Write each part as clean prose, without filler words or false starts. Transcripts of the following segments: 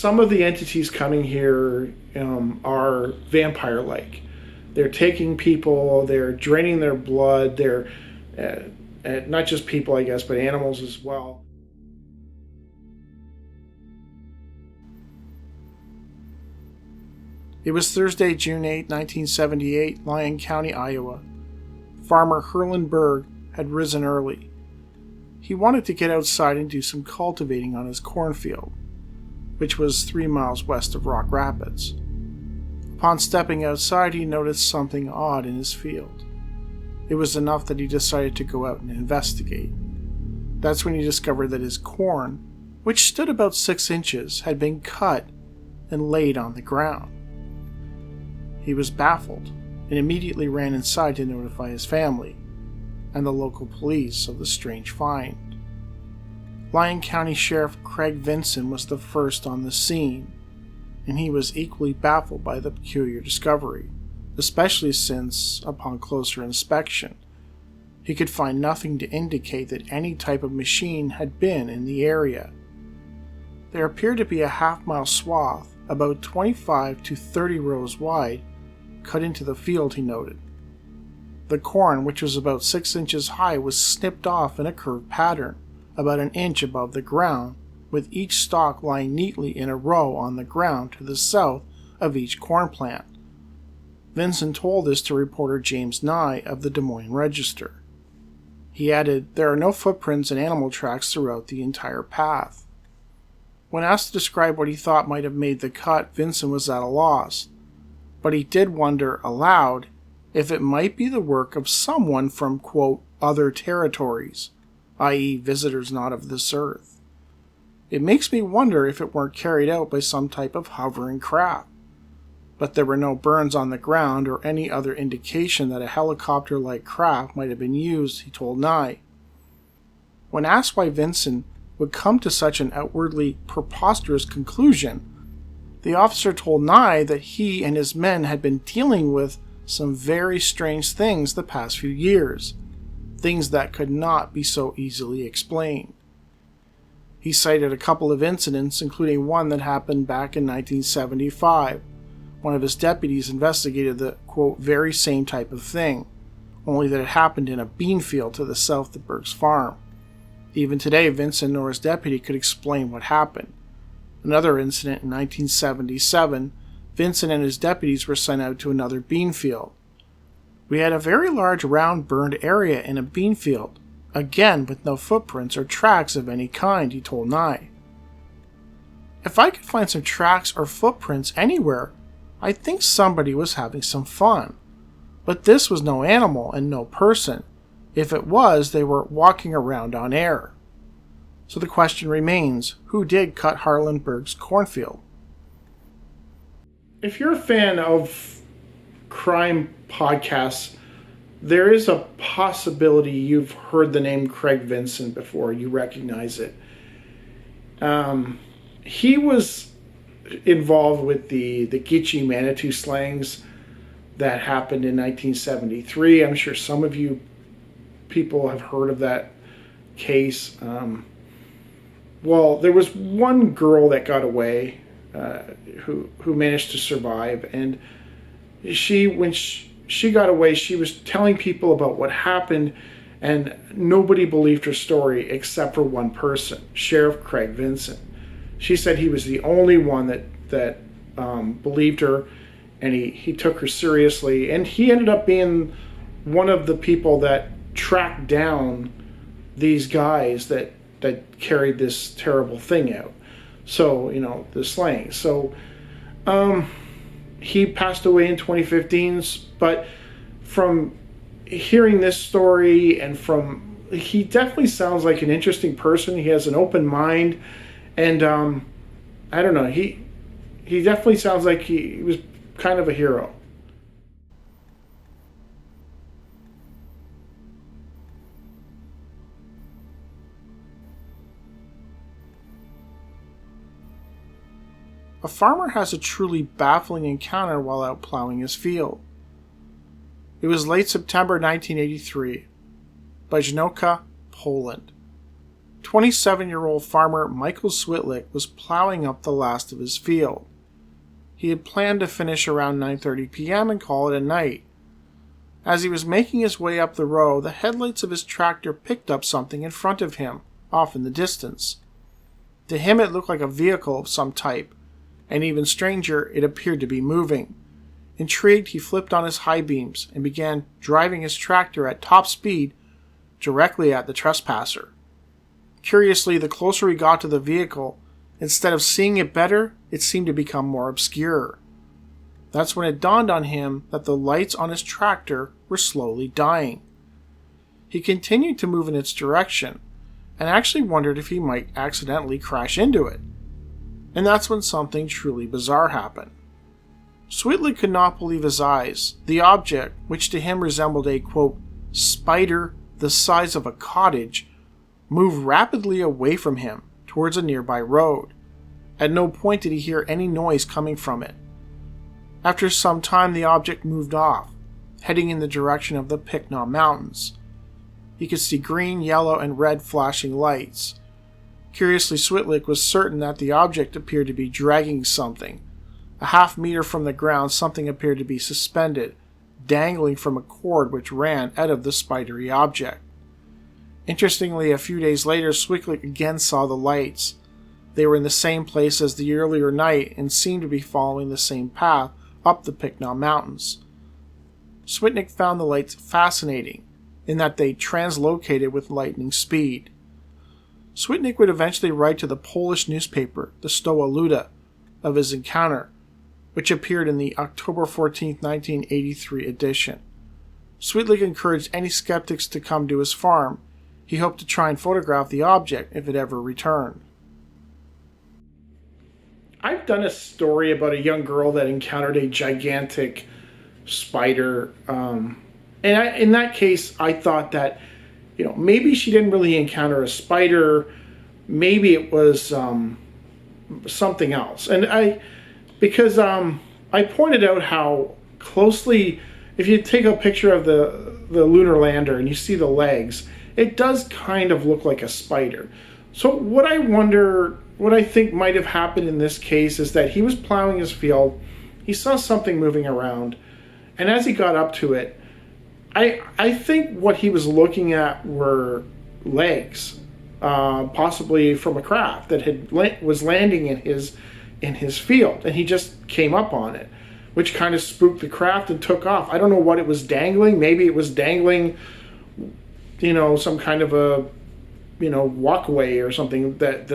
some of the entities coming here are vampire-like. They're taking people, they're draining their blood, they're not just people, I guess, but animals as well. It was Thursday, June 8, 1978, Lyon County, Iowa. Farmer Herlin Berg had risen early. He wanted to get outside and do some cultivating on his cornfield, which was 3 miles west of Rock Rapids. Upon stepping outside, he noticed something odd in his field. It was enough that he decided to go out and investigate. That's when he discovered that his corn, which stood about 6 inches, had been cut and laid on the ground. He was baffled and immediately ran inside to notify his family and the local police of the strange find. Lyon County Sheriff Craig Vincent was the first on the scene, and he was equally baffled by the peculiar discovery, especially since, upon closer inspection, he could find nothing to indicate that any type of machine had been in the area. There appeared to be a half-mile swath, about 25 to 30 rows wide, cut into the field, he noted. The corn, which was about 6 inches high, was snipped off in a curved pattern, about an inch above the ground, with each stalk lying neatly in a row on the ground to the south of each corn plant. Vincent told this to reporter James Nye of the Des Moines Register. He added, "There are no footprints and animal tracks throughout the entire path." When asked to describe what he thought might have made the cut, Vincent was at a loss, but he did wonder aloud if it might be the work of someone from, quote, other territories, i.e. visitors not of this earth. It makes me wonder if it weren't carried out by some type of hovering craft. But there were no burns on the ground or any other indication that a helicopter-like craft might have been used, he told Nye. When asked why Vincent would come to such an outwardly preposterous conclusion, the officer told Nye that he and his men had been dealing with some very strange things the past few years, things that could not be so easily explained. He cited a couple of incidents, including one that happened back in 1975. One of his deputies investigated the, quote, very same type of thing, only that it happened in a bean field to the south of Berg's farm. Even today, Vincent nor his deputy could explain what happened. Another incident in 1977, Vincent and his deputies were sent out to another bean field. "We had a very large round burned area in a bean field, again with no footprints or tracks of any kind," he told Nye. "If I could find some tracks or footprints anywhere, I think somebody was having some fun. But this was no animal and no person. If it was, they were walking around on air." So the question remains, who did cut Herlin Berg's cornfield? If you're a fan of crime podcasts, there is a possibility you've heard the name Craig Vincent before. You recognize it. He was involved with the Gitche Manitou slayings that happened in 1973. I'm sure some of you people have heard of that case. Well, there was one girl that got away who managed to survive, and when she got away, she was telling people about what happened, and nobody believed her story except for one person, Sheriff Craig Vincent. She said he was the only one that believed her, and he took her seriously, and he ended up being one of the people that tracked down these guys that carried this terrible thing out. So, the slaying. So, he passed away in 2015, but from hearing this story and he definitely sounds like an interesting person. He has an open mind, and I don't know, he definitely sounds like he was kind of a hero. A farmer has a truly baffling encounter while out plowing his field. It was late September 1983, Bajnoka, Poland. 27-year-old farmer Michael Switlick was plowing up the last of his field. He had planned to finish around 9:30 p.m. and call it a night. As he was making his way up the row, the headlights of his tractor picked up something in front of him, off in the distance. To him it looked like a vehicle of some type, and even stranger, it appeared to be moving. Intrigued, he flipped on his high beams and began driving his tractor at top speed directly at the trespasser. Curiously, the closer he got to the vehicle, instead of seeing it better, it seemed to become more obscure. That's when it dawned on him that the lights on his tractor were slowly dying. He continued to move in its direction, and actually wondered if he might accidentally crash into it. And that's when something truly bizarre happened. Switlick could not believe his eyes. The object, which to him resembled a, quote, spider the size of a cottage, moved rapidly away from him towards a nearby road. At no point did he hear any noise coming from it. After some time, the object moved off, heading in the direction of the Picknaw Mountains. He could see green, yellow, and red flashing lights. Curiously, Switlick was certain that the object appeared to be dragging something. A half-meter from the ground, something appeared to be suspended, dangling from a cord which ran out of the spidery object. Interestingly, a few days later, Switlick again saw the lights. They were in the same place as the earlier night and seemed to be following the same path up the Picknaw Mountains. Switlick found the lights fascinating, in that they translocated with lightning speed. Switlick would eventually write to the Polish newspaper, the Stoła Luda, of his encounter, which appeared in the October 14, 1983 edition. Switlick encouraged any skeptics to come to his farm. He hoped to try and photograph the object if it ever returned. I've done a story about a young girl that encountered a gigantic spider. In that case, I thought that, maybe she didn't really encounter a spider. Maybe it was something else. And because I pointed out how closely, if you take a picture of the lunar lander and you see the legs, it does kind of look like a spider. So what I think might have happened in this case is that he was plowing his field, he saw something moving around, and as he got up to it, I think what he was looking at were legs, possibly from a craft that was landing in his field, and he just came up on it, which kind of spooked the craft and took off. I don't know what it was dangling. Maybe it was dangling, some kind of a, walkway or something that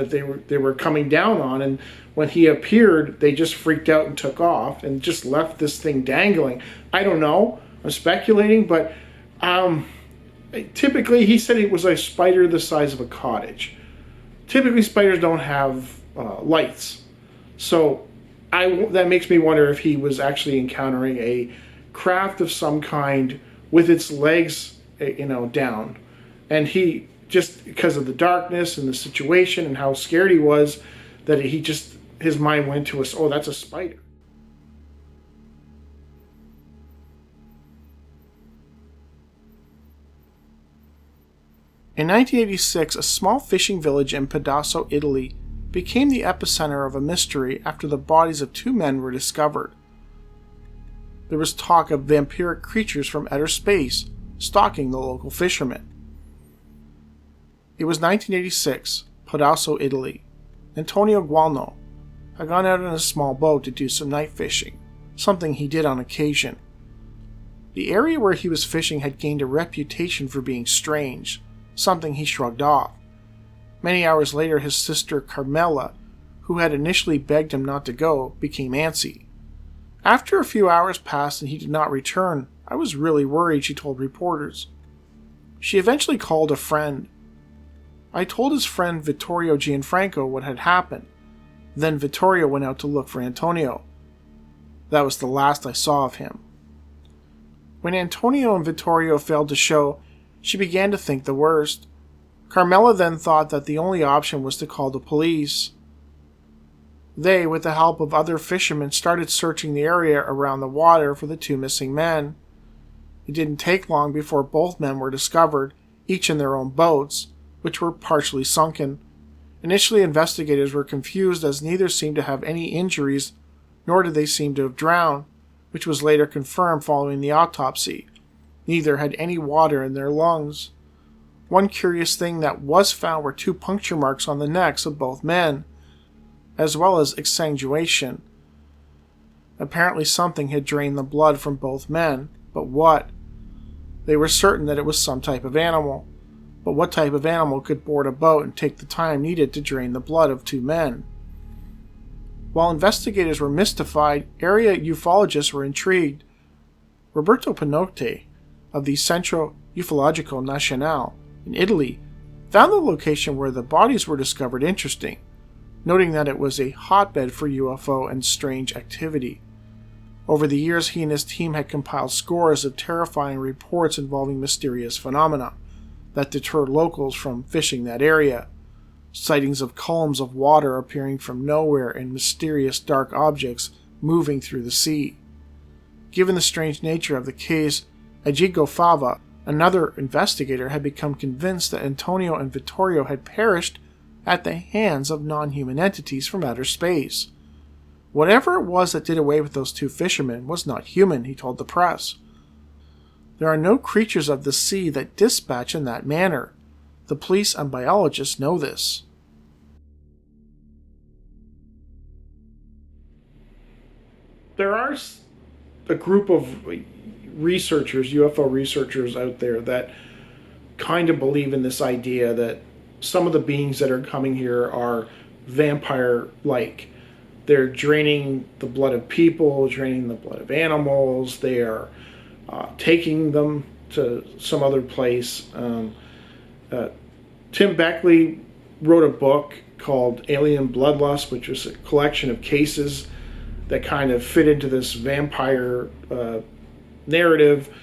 they were coming down on, and when he appeared, they just freaked out and took off and just left this thing dangling. I don't know. I'm speculating, but typically he said it was a spider the size of a cottage. Typically spiders don't have lights, so that makes me wonder if he was actually encountering a craft of some kind with its legs, down, and he just because of the darkness and the situation and how scared he was, that his mind went to us. Oh, that's a spider. In 1986, a small fishing village in Pedaso, Italy, became the epicenter of a mystery after the bodies of two men were discovered. There was talk of vampiric creatures from outer space stalking the local fishermen. It was 1986, Pedaso, Italy. Antonio Gualno had gone out in a small boat to do some night fishing, something he did on occasion. The area where he was fishing had gained a reputation for being strange, something he shrugged off. Many hours later, his sister Carmela, who had initially begged him not to go, became antsy. After a few hours passed and he did not return, I was really worried, she told reporters. She eventually called a friend. I told his friend Vittorio Gianfranco what had happened. Then Vittorio went out to look for Antonio. That was the last I saw of him. When Antonio and Vittorio failed to show, she began to think the worst. Carmela then thought that the only option was to call the police. They, with the help of other fishermen, started searching the area around the water for the two missing men. It didn't take long before both men were discovered, each in their own boats, which were partially sunken. Initially, investigators were confused as neither seemed to have any injuries, nor did they seem to have drowned, which was later confirmed following the autopsy. Neither had any water in their lungs. One curious thing that was found were 2 puncture marks on the necks of both men, as well as exsanguination. Apparently something had drained the blood from both men, but what? They were certain that it was some type of animal. But what type of animal could board a boat and take the time needed to drain the blood of 2 men? While investigators were mystified, area ufologists were intrigued. Roberto Pinotti of the Centro Ufologico Nazionale in Italy found the location where the bodies were discovered interesting, noting that it was a hotbed for UFO and strange activity. Over the years, he and his team had compiled scores of terrifying reports involving mysterious phenomena that deterred locals from fishing that area. Sightings of columns of water appearing from nowhere and mysterious dark objects moving through the sea. Given the strange nature of the case, Egidio Fava, another investigator, had become convinced that Antonio and Vittorio had perished at the hands of non-human entities from outer space. Whatever it was that did away with those 2 fishermen was not human, he told the press. There are no creatures of the sea that dispatch in that manner. The police and biologists know this. There are a group of researchers, UFO researchers out there that kind of believe in this idea that some of the beings that are coming here are vampire-like. They're draining the blood of people, draining the blood of animals. They are taking them to some other place. Tim Beckley wrote a book called Alien Bloodlust, which was a collection of cases that kind of fit into this vampire narrative.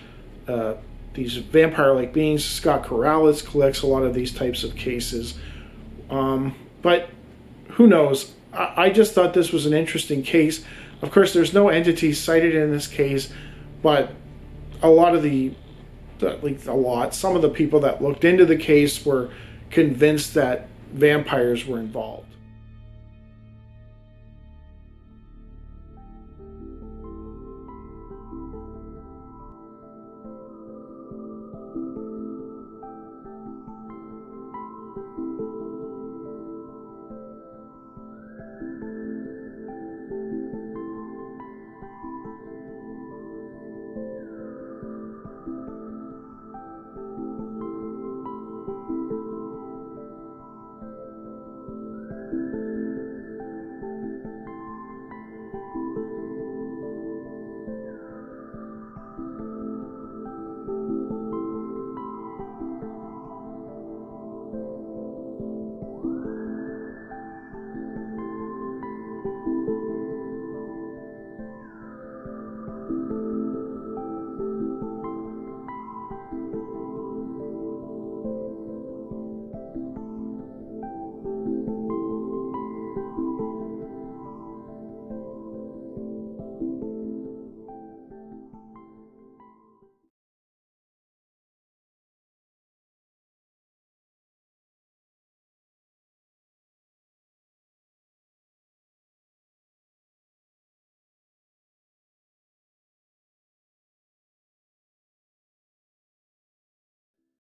These vampire-like beings. Scott Corrales collects a lot of these types of cases. But who knows? I just thought this was an interesting case. Of course, there's no entities cited in this case, but some of the people that looked into the case were convinced that vampires were involved.